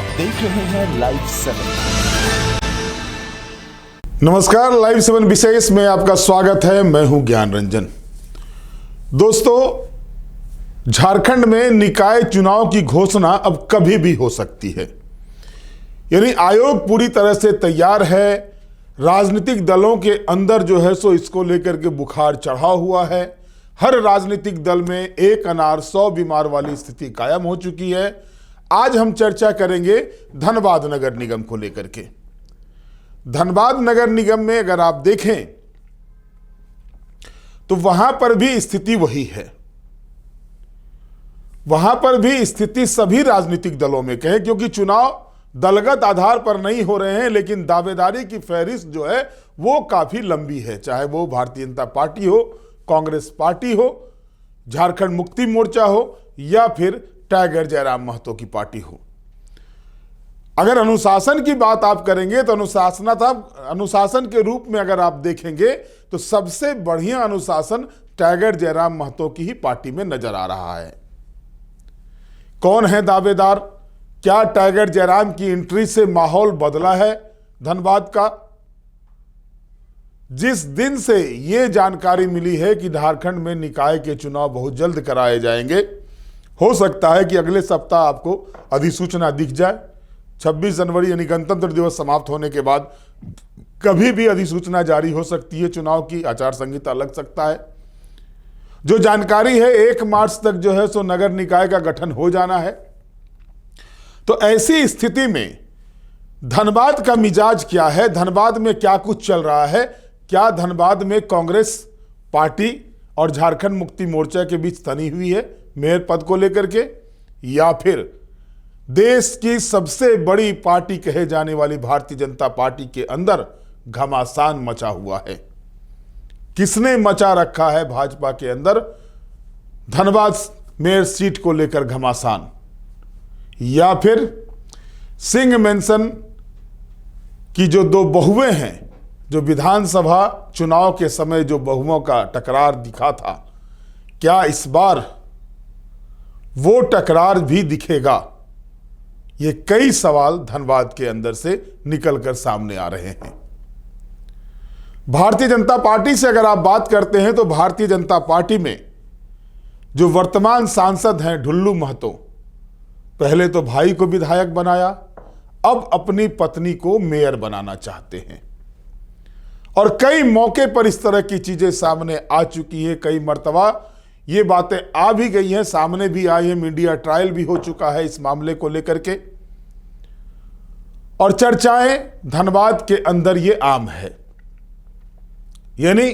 आप देख रहे हैं लाइव 7। नमस्कार, लाइव 7 विशेष में आपका स्वागत है। मैं हूं ज्ञान रंजन। दोस्तों, झारखंड में निकाय चुनाव की घोषणा अब कभी भी हो सकती है। यानी आयोग पूरी तरह से तैयार है। राजनीतिक दलों के अंदर जो है सो इसको लेकर के बुखार चढ़ा हुआ है। हर राजनीतिक दल में एक अनार 100 बीमार वाली स्थिति कायम हो चुकी है। आज हम चर्चा करेंगे धनबाद नगर निगम को लेकर के। धनबाद नगर निगम में अगर आप देखें तो वहां पर भी स्थिति वही है। वहां पर भी स्थिति सभी राजनीतिक दलों में कहे, क्योंकि चुनाव दलगत आधार पर नहीं हो रहे हैं, लेकिन दावेदारी की फहरिस्त जो है वो काफी लंबी है। चाहे वो भारतीय जनता पार्टी हो, कांग्रेस पार्टी हो, झारखंड मुक्ति मोर्चा हो या फिर टाइगर जयराम महतो की पार्टी हो। अगर अनुशासन की बात आप करेंगे तो अनुशासन के रूप में अगर आप देखेंगे तो सबसे बढ़िया अनुशासन टाइगर जयराम महतो की ही पार्टी में नजर आ रहा है। कौन है दावेदार? क्या टाइगर जयराम की एंट्री से माहौल बदला है धनबाद का? जिस दिन से यह जानकारी मिली है कि झारखंड में निकाय के चुनाव बहुत जल्द कराए जाएंगे, हो सकता है कि अगले सप्ताह आपको अधिसूचना दिख जाए। 26 जनवरी यानी गणतंत्र दिवस समाप्त होने के बाद कभी भी अधिसूचना जारी हो सकती है। चुनाव की आचार संहिता लग सकता है। जो जानकारी है 1 मार्च तक जो है सो नगर निकाय का गठन हो जाना है। तो ऐसी स्थिति में धनबाद का मिजाज क्या है? धनबाद में क्या कुछ चल रहा है? क्या धनबाद में कांग्रेस पार्टी और झारखंड मुक्ति मोर्चा के बीच तनी हुई है मेयर पद को लेकर के, या फिर देश की सबसे बड़ी पार्टी कहे जाने वाली भारतीय जनता पार्टी के अंदर घमासान मचा हुआ है? किसने मचा रखा है भाजपा के अंदर धनबाद मेयर सीट को लेकर घमासान? या फिर सिंह मेंशन की जो 2 बहुएं हैं, जो विधानसभा चुनाव के समय जो बहुओं का टकरार दिखा था, क्या इस बार वो टकरार भी दिखेगा? ये कई सवाल धनबाद के अंदर से निकलकर सामने आ रहे हैं। भारतीय जनता पार्टी से अगर आप बात करते हैं तो भारतीय जनता पार्टी में जो वर्तमान सांसद हैं ढुल्लू महतो, पहले तो भाई को विधायक बनाया, अब अपनी पत्नी को मेयर बनाना चाहते हैं। और कई मौके पर इस तरह की चीजें सामने आ चुकी है। कई मर्तबा ये बातें आ भी गई हैं, सामने भी आई है, मीडिया ट्रायल भी हो चुका है इस मामले को लेकर के। और चर्चाएं धनबाद के अंदर ये आम है। यानी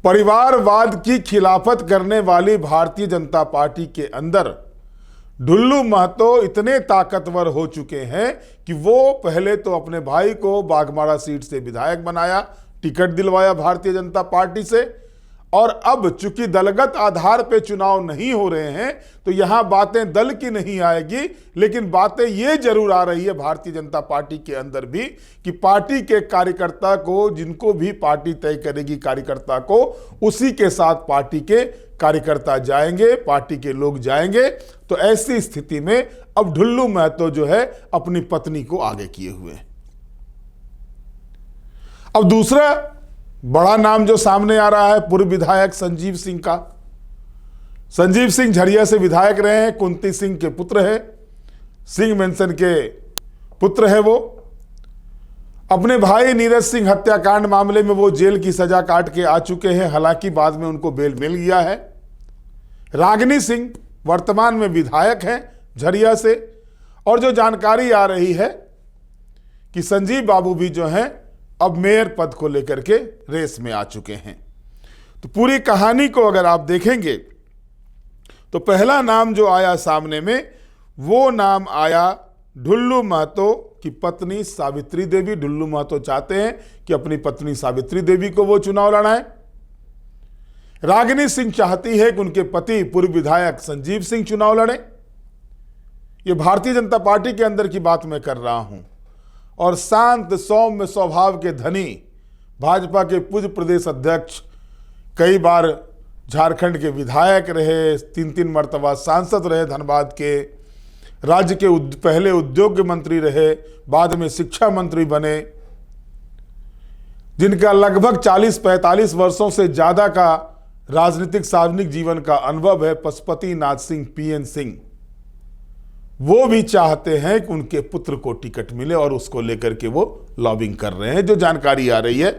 परिवारवाद की खिलाफत करने वाली भारतीय जनता पार्टी के अंदर ढुल्लू महतो इतने ताकतवर हो चुके हैं कि वो पहले तो अपने भाई को बाघमारा सीट से विधायक बनाया, टिकट दिलवाया भारतीय जनता पार्टी से, और अब चूंकि दलगत आधार पे चुनाव नहीं हो रहे हैं तो यहां बातें दल की नहीं आएगी, लेकिन बातें ये जरूर आ रही है भारतीय जनता पार्टी के अंदर भी कि पार्टी के कार्यकर्ता को, जिनको भी पार्टी तय करेगी कार्यकर्ता को, उसी के साथ पार्टी के कार्यकर्ता जाएंगे, पार्टी के लोग जाएंगे। तो ऐसी स्थिति में अब ढुल्लू महतो जो है अपनी पत्नी को आगे किए हुए हैं। अब दूसरा बड़ा नाम जो सामने आ रहा है पूर्व विधायक संजीव सिंह का। संजीव सिंह झरिया से विधायक रहे हैं, कुंती सिंह के पुत्र है, सिंह मेंशन के पुत्र है। वो अपने भाई नीरज सिंह हत्याकांड मामले में वो जेल की सजा काट के आ चुके हैं, हालांकि बाद में उनको बेल मिल गया है। रागिनी सिंह वर्तमान में विधायक हैं झरिया से, और जो जानकारी आ रही है कि संजीव बाबू भी जो हैं अब मेयर पद को लेकर के रेस में आ चुके हैं। तो पूरी कहानी को अगर आप देखेंगे तो पहला नाम जो आया सामने में, वो नाम आया ढुल्लू महतो की पत्नी सावित्री देवी। ढुल्लू महतो चाहते हैं कि अपनी पत्नी सावित्री देवी को वो चुनाव लड़ाएं। रागिनी सिंह चाहती है कि उनके पति पूर्व विधायक संजीव सिंह चुनाव लड़ें। ये भारतीय जनता पार्टी के अंदर की बात मैं कर रहा हूं। और शांत सौम्य स्वभाव के धनी भाजपा के पूर्व प्रदेश अध्यक्ष, कई बार झारखंड के विधायक रहे, 3 मर्तबा सांसद रहे धनबाद के, राज्य के पहले उद्योग मंत्री रहे, बाद में शिक्षा मंत्री बने, जिनका लगभग 40-45 वर्षों से ज्यादा का राजनीतिक सार्वजनिक जीवन का अनुभव है, पशुपति नाथ सिंह पीएन सिंह, वो भी चाहते हैं कि उनके पुत्र को टिकट मिले और उसको लेकर के वो लॉबिंग कर रहे हैं, जो जानकारी आ रही है।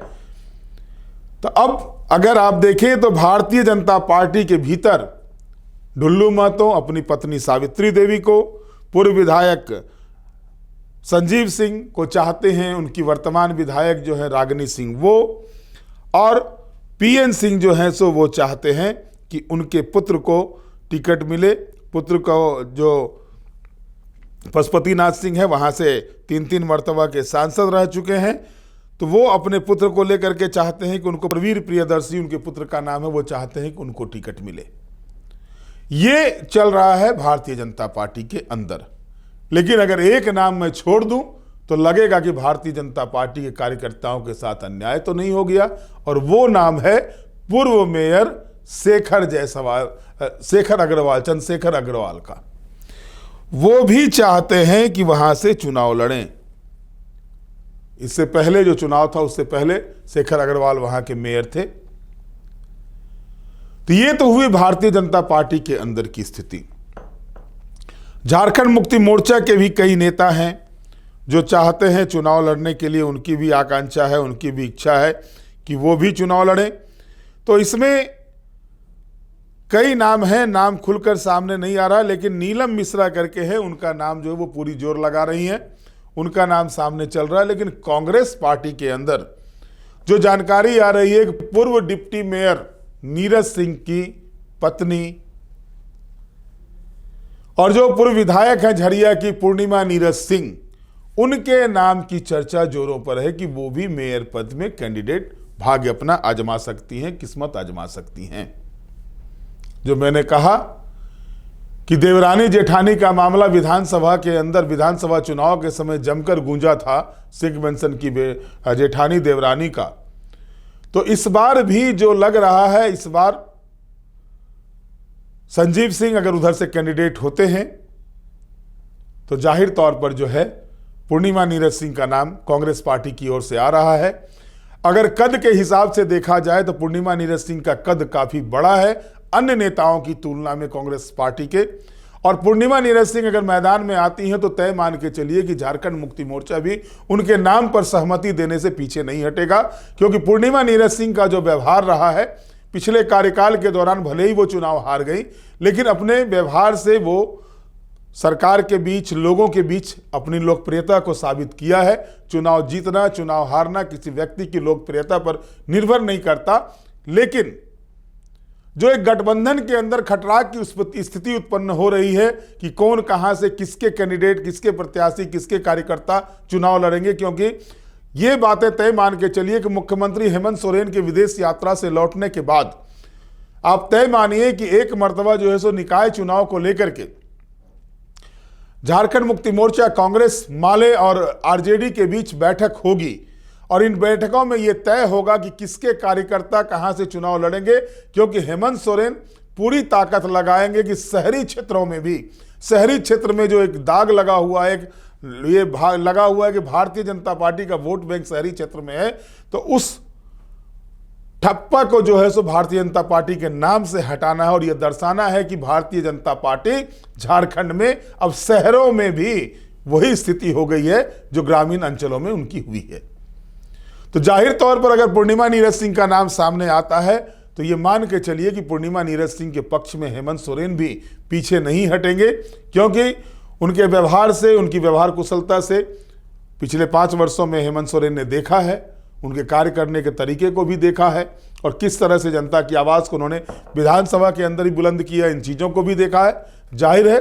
तो अब अगर आप देखें तो भारतीय जनता पार्टी के भीतर ढुल्लू महतो अपनी पत्नी सावित्री देवी को, पूर्व विधायक संजीव सिंह को चाहते हैं, उनकी वर्तमान विधायक जो है रागिनी सिंह वो, और पीएन सिंह जो है सो वो चाहते हैं कि उनके पुत्र को टिकट मिले। पुत्र को जो पशुपति नाथ सिंह है वहां से 3 मर्तबा के सांसद रह चुके हैं, तो वो अपने पुत्र को लेकर के चाहते हैं कि उनको, प्रवीर प्रियदर्शी उनके पुत्र का नाम है, वो चाहते हैं कि उनको टिकट मिले। ये चल रहा है भारतीय जनता पार्टी के अंदर। लेकिन अगर एक नाम मैं छोड़ दूं तो लगेगा कि भारतीय जनता पार्टी के कार्यकर्ताओं के साथ अन्याय तो नहीं हो गया, और वो नाम है पूर्व मेयर चंद्रशेखर अग्रवाल का। वो भी चाहते हैं कि वहां से चुनाव लड़ें। इससे पहले जो चुनाव था उससे पहले शेखर अग्रवाल वहां के मेयर थे। तो ये तो हुई भारतीय जनता पार्टी के अंदर की स्थिति। झारखंड मुक्ति मोर्चा के भी कई नेता हैं जो चाहते हैं चुनाव लड़ने के लिए, उनकी भी आकांक्षा है, उनकी भी इच्छा है कि वो भी चुनाव लड़ें। तो इसमें कई नाम हैं, नाम खुलकर सामने नहीं आ रहा, लेकिन नीलम मिश्रा करके है, उनका नाम जो है वो पूरी जोर लगा रही हैं, उनका नाम सामने चल रहा है। लेकिन कांग्रेस पार्टी के अंदर जो जानकारी आ रही है कि पूर्व डिप्टी मेयर नीरज सिंह की पत्नी और जो पूर्व विधायक हैं झरिया की पूर्णिमा नीरज सिंह, उनके नाम की चर्चा जोरों पर है कि वो भी मेयर पद में कैंडिडेट भाग्य अपना आजमा सकती हैं, किस्मत आजमा सकती हैं। जो मैंने कहा कि देवरानी जेठानी का मामला विधानसभा के अंदर, विधानसभा चुनाव के समय जमकर गूंजा था, सिख बेंसन की जेठानी देवरानी का। तो इस बार भी जो लग रहा है, इस बार संजीव सिंह अगर उधर से कैंडिडेट होते हैं तो जाहिर तौर पर जो है पूर्णिमा नीरज सिंह का नाम कांग्रेस पार्टी की ओर से आ रहा है। अगर कद के हिसाब से देखा जाए तो पूर्णिमा नीरज सिंह का कद काफी बड़ा है अन्य नेताओं की तुलना में कांग्रेस पार्टी के, और पूर्णिमा नीरज सिंह अगर मैदान में आती हैं तो तय मान के चलिए कि झारखंड मुक्ति मोर्चा भी उनके नाम पर सहमति देने से पीछे नहीं हटेगा। क्योंकि पूर्णिमा नीरज सिंह का जो व्यवहार रहा है पिछले कार्यकाल के दौरान, भले ही वो चुनाव हार गई, लेकिन अपने व्यवहार से वो सरकार के बीच, लोगों के बीच अपनी लोकप्रियता को साबित किया है। चुनाव जीतना, चुनाव हारना किसी व्यक्ति की लोकप्रियता पर निर्भर नहीं करता, लेकिन जो एक गठबंधन के अंदर खटराक की स्थिति उत्पन्न हो रही है कि कौन कहां से, किसके कैंडिडेट, किसके प्रत्याशी, किसके कार्यकर्ता चुनाव लड़ेंगे। क्योंकि ये बातें तय मान के चलिए कि मुख्यमंत्री हेमंत सोरेन के विदेश यात्रा से लौटने के बाद आप तय मानिए कि एक मर्तबा जो है सो निकाय चुनाव को लेकर के झारखंड मुक्ति मोर्चा, कांग्रेस, माले और आरजेडी के बीच बैठक होगी, और इन बैठकों में यह तय होगा कि किसके कार्यकर्ता कहां से चुनाव लड़ेंगे। क्योंकि हेमंत सोरेन पूरी ताकत लगाएंगे कि शहरी क्षेत्रों में भी, शहरी क्षेत्र में जो एक दाग लगा हुआ है, ये लगा हुआ है कि भारतीय जनता पार्टी का वोट बैंक शहरी क्षेत्र में है, तो उस ठप्पा को जो है सो भारतीय जनता पार्टी के नाम से हटाना है, और यह दर्शाना है कि भारतीय जनता पार्टी झारखंड में अब शहरों में भी वही स्थिति हो गई है जो ग्रामीण अंचलों में उनकी हुई है। तो जाहिर तौर पर अगर पूर्णिमा नीरज सिंह का नाम सामने आता है तो ये मान के चलिए कि पूर्णिमा नीरज सिंह के पक्ष में हेमंत सोरेन भी पीछे नहीं हटेंगे, क्योंकि उनके व्यवहार से, उनकी व्यवहार कुशलता से पिछले 5 वर्षों में हेमंत सोरेन ने देखा है, उनके कार्य करने के तरीके को भी देखा है, और किस तरह से जनता की आवाज़ को उन्होंने विधानसभा के अंदर ही बुलंद किया, इन चीज़ों को भी देखा है। जाहिर है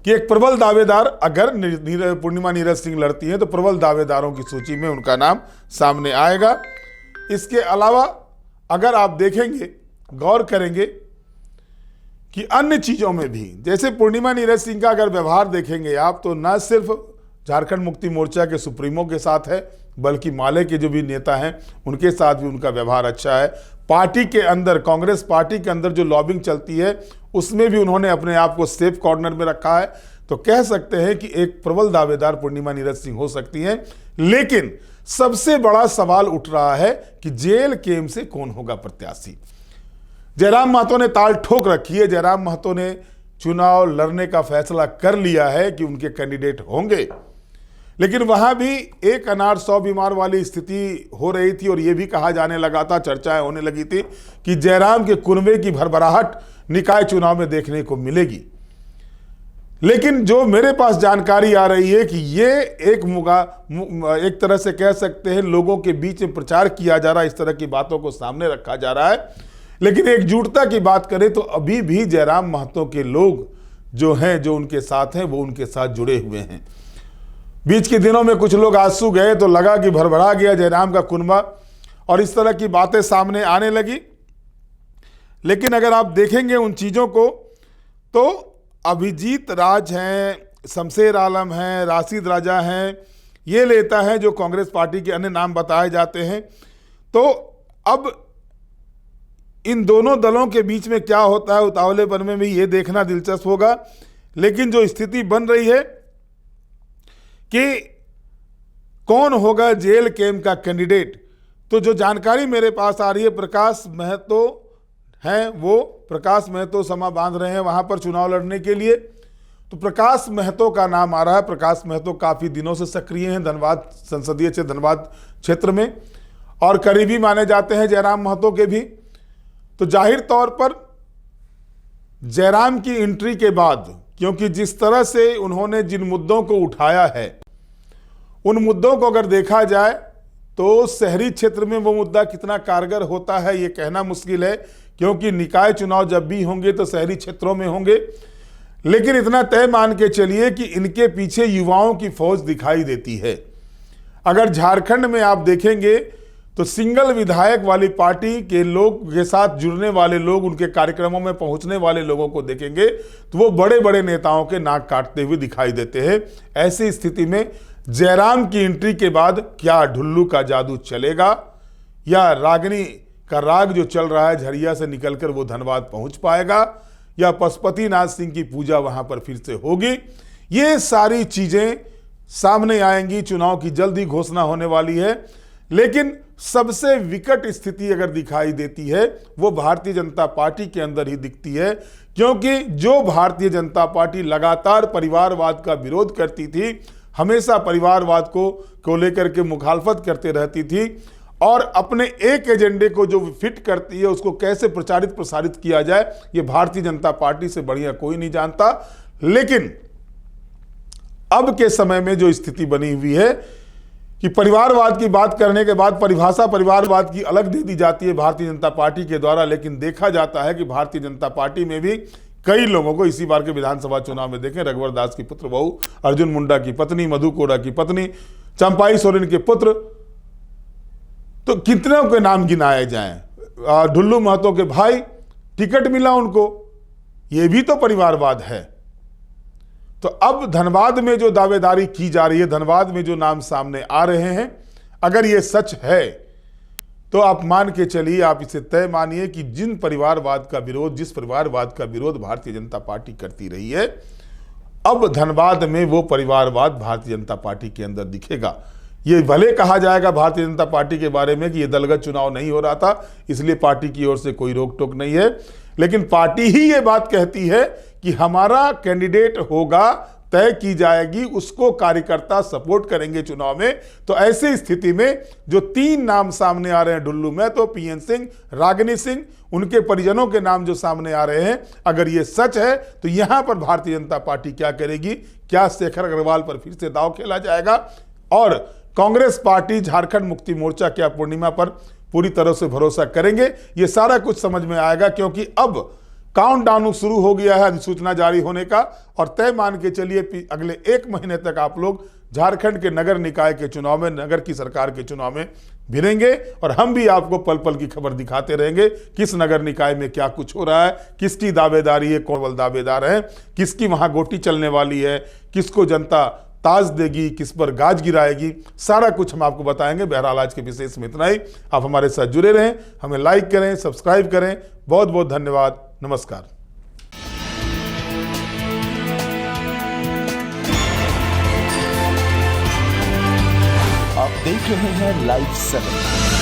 कि एक प्रबल दावेदार अगर पूर्णिमा नीरज सिंह लड़ती हैं तो प्रबल दावेदारों की सूची में उनका नाम सामने आएगा। इसके अलावा अगर आप देखेंगे, गौर करेंगे कि अन्य चीज़ों में भी, जैसे पूर्णिमा नीरज सिंह का अगर व्यवहार देखेंगे आप, तो न सिर्फ झारखंड मुक्ति मोर्चा के सुप्रीमो के साथ है, बल्कि माले के जो भी नेता हैं उनके साथ भी उनका व्यवहार अच्छा है। पार्टी के अंदर, कांग्रेस पार्टी के अंदर जो लॉबिंग चलती है उसमें भी उन्होंने अपने आप को सेफ कॉर्नर में रखा है। तो कह सकते हैं कि एक प्रबल दावेदार पूर्णिमा नीरज सिंह हो सकती हैं। लेकिन सबसे बड़ा सवाल उठ रहा है कि जेल केम से कौन होगा प्रत्याशी। जयराम महतो ने ताल ठोक रखी है। जयराम महतो ने चुनाव लड़ने का फैसला कर लिया है कि उनके कैंडिडेट होंगे, लेकिन वहां भी एक अनार 100 बीमार वाली स्थिति हो रही थी और यह भी कहा जाने लगा था, चर्चाएं होने लगी थी कि जयराम के कुनबे की भरभराहट निकाय चुनाव में देखने को मिलेगी। लेकिन जो मेरे पास जानकारी आ रही है कि ये एक तरह से कह सकते हैं लोगों के बीच में प्रचार किया जा रहा है, इस तरह की बातों को सामने रखा जा रहा है। लेकिन एकजुटता की बात करें तो अभी भी जयराम महतो के लोग जो हैं, जो उनके साथ हैं, वो उनके साथ जुड़े हुए हैं। बीच के दिनों में कुछ लोग आंसू गए तो लगा कि भरभरा गया जयराम का कुनबा और इस तरह की बातें सामने आने लगी। लेकिन अगर आप देखेंगे उन चीज़ों को तो अभिजीत राज हैं, शमशेर आलम हैं, राशिद राजा हैं, ये लेता है जो कांग्रेस पार्टी के अन्य नाम बताए जाते हैं। तो अब इन दोनों दलों के बीच में क्या होता है उतावलेपन में भी ये देखना दिलचस्प होगा। लेकिन जो स्थिति बन रही है कि कौन होगा जेल केम का कैंडिडेट, तो जो जानकारी मेरे पास आ रही है प्रकाश महतो हैं, वो प्रकाश महतो समा बांध रहे हैं वहां पर चुनाव लड़ने के लिए। तो प्रकाश महतो का नाम आ रहा है। प्रकाश महतो काफी दिनों से सक्रिय हैं धनबाद संसदीय क्षेत्र, धनबाद क्षेत्र में, और करीबी माने जाते हैं जयराम महतो के भी। तो जाहिर तौर पर जयराम की एंट्री के बाद, क्योंकि जिस तरह से उन्होंने जिन मुद्दों को उठाया है, उन मुद्दों को अगर देखा जाए तो शहरी क्षेत्र में वो मुद्दा कितना कारगर होता है ये कहना मुश्किल है, क्योंकि निकाय चुनाव जब भी होंगे तो शहरी क्षेत्रों में होंगे। लेकिन इतना तय मान के चलिए कि इनके पीछे युवाओं की फौज दिखाई देती है। अगर झारखंड में आप देखेंगे तो सिंगल विधायक वाली पार्टी के लोग के साथ जुड़ने वाले लोग, उनके कार्यक्रमों में पहुंचने वाले लोगों को देखेंगे तो वो बड़े बड़े नेताओं के नाक काटते हुए दिखाई देते हैं। ऐसी स्थिति में जयराम की एंट्री के बाद क्या ढुल्लू का जादू चलेगा या रागिनी का राग जो चल रहा है झरिया से निकलकर वो धनबाद पहुंच पाएगा या पशुपतिनाथ सिंह की पूजा वहां पर फिर से होगी, ये सारी चीजें सामने आएंगी। चुनाव की जल्दी घोषणा होने वाली है। लेकिन सबसे विकट स्थिति अगर दिखाई देती है वो भारतीय जनता पार्टी के अंदर ही दिखती है, क्योंकि जो भारतीय जनता पार्टी लगातार परिवारवाद का विरोध करती थी, हमेशा परिवारवाद को लेकर के मुखालफत करते रहती थी और अपने एक एजेंडे को जो फिट करती है उसको कैसे प्रचारित प्रसारित किया जाए, ये भारतीय जनता पार्टी से बढ़िया कोई नहीं जानता। लेकिन अब के समय में जो स्थिति बनी हुई है कि परिवारवाद की बात करने के बाद परिभाषा परिवारवाद की अलग दे दी जाती है भारतीय जनता पार्टी के द्वारा, लेकिन देखा जाता है कि भारतीय जनता पार्टी में भी कई लोगों को, इसी बार के विधानसभा चुनाव में देखें, रघुवर दास की पुत्र बहू, अर्जुन मुंडा की पत्नी, मधु कोड़ा की पत्नी, चंपाई सोरेन के पुत्र, तो कितनों के नाम गिनाए जाएं, ढुल्लू महतो के भाई, टिकट मिला उनको, ये भी तो परिवारवाद है। तो अब धनबाद में जो दावेदारी की जा रही है, धनबाद में जो नाम सामने आ रहे हैं, अगर ये सच है तो आप मान के चलिए, आप इसे तय मानिए कि जिस परिवारवाद का विरोध भारतीय जनता पार्टी करती रही है, अब धनबाद में वो परिवारवाद भारतीय जनता पार्टी के अंदर दिखेगा। ये भले कहा जाएगा भारतीय जनता पार्टी के बारे में कि ये दलगत चुनाव नहीं हो रहा था, इसलिए पार्टी की ओर से कोई रोक टोक नहीं है, लेकिन पार्टी ही ये बात कहती है कि हमारा कैंडिडेट होगा, तय की जाएगी, उसको कार्यकर्ता सपोर्ट करेंगे चुनाव में। तो ऐसी स्थिति में जो 3 नाम सामने आ रहे हैं, ढुल्लू महतो, पीएन सिंह, रागिनी सिंह, उनके परिजनों के नाम जो सामने आ रहे हैं, अगर ये सच है तो यहां पर भारतीय जनता पार्टी क्या करेगी? क्या शेखर अग्रवाल पर फिर से दांव खेला जाएगा? और कांग्रेस पार्टी, झारखंड मुक्ति मोर्चा क्या पूर्णिमा पर पूरी तरह से भरोसा करेंगे? ये सारा कुछ समझ में आएगा, क्योंकि अब काउंटडाउन शुरू हो गया है अधिसूचना जारी होने का, और तय मान के चलिए अगले 1 महीने तक आप लोग झारखंड के नगर निकाय के चुनाव में, नगर की सरकार के चुनाव में भिड़ेंगे, और हम भी आपको पल पल की खबर दिखाते रहेंगे किस नगर निकाय में क्या कुछ हो रहा है, किसकी दावेदारी है, कौन दावेदार है, किसकी वहां गोटी चलने वाली है, किसको जनता ताज देगी, किस पर गाज गिराएगी, सारा कुछ हम आपको बताएंगे। बहरहाल आज के विशेष में इतना ही। आप हमारे साथ जुड़े रहें, हमें लाइक करें, सब्सक्राइब करें। बहुत बहुत धन्यवाद। नमस्कार। देख रहे हैं लाइव 7।